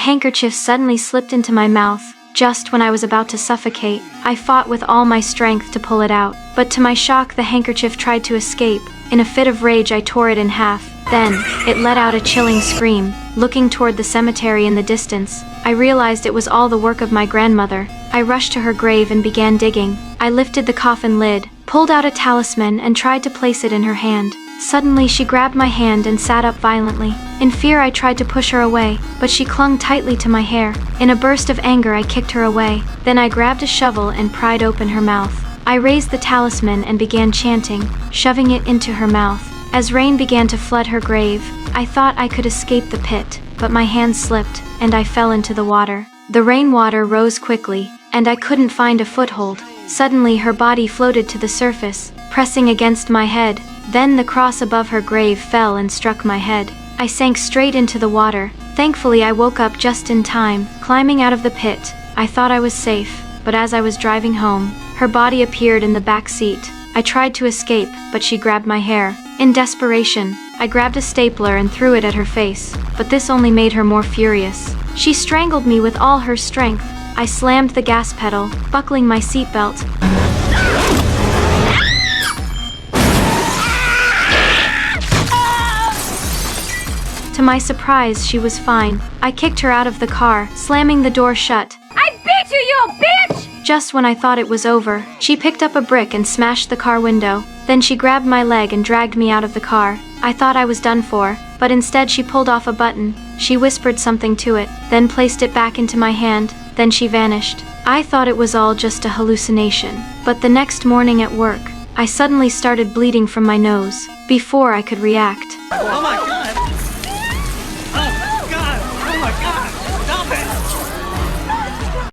handkerchief suddenly slipped into my mouth. Just when I was about to suffocate, I fought with all my strength to pull it out. But to my shock, the handkerchief tried to escape. In a fit of rage, I tore it in half. Then, it let out a chilling scream. Looking toward the cemetery in the distance, I realized it was all the work of my grandmother. I rushed to her grave and began digging. I lifted the coffin lid, pulled out a talisman, and tried to place it in her hand. Suddenly, she grabbed my hand and sat up violently. In fear, I tried to push her away, but she clung tightly to my hair. In a burst of anger, I kicked her away. Then I grabbed a shovel and pried open her mouth. I raised the talisman and began chanting, shoving it into her mouth. As rain began to flood her grave, I thought I could escape the pit, but my hand slipped, and I fell into the water. The rainwater rose quickly, and I couldn't find a foothold. Suddenly, her body floated to the surface, pressing against my head. Then the cross above her grave fell and struck my head. I sank straight into the water. Thankfully, I woke up just in time. Climbing out of the pit, I thought I was safe, but as I was driving home, her body appeared in the back seat. I tried to escape, but she grabbed my hair. In desperation, I grabbed a stapler and threw it at her face, but this only made her more furious. She strangled me with all her strength. I slammed the gas pedal, buckling my seatbelt. To my surprise, she was fine. I kicked her out of the car, slamming the door shut. I beat you, you bitch! Just when I thought it was over, she picked up a brick and smashed the car window. Then she grabbed my leg and dragged me out of the car. I thought I was done for, but instead she pulled off a button. She whispered something to it, then placed it back into my hand. Then she vanished. I thought it was all just a hallucination. But the next morning at work, I suddenly started bleeding from my nose. Before I could react, Oh my god!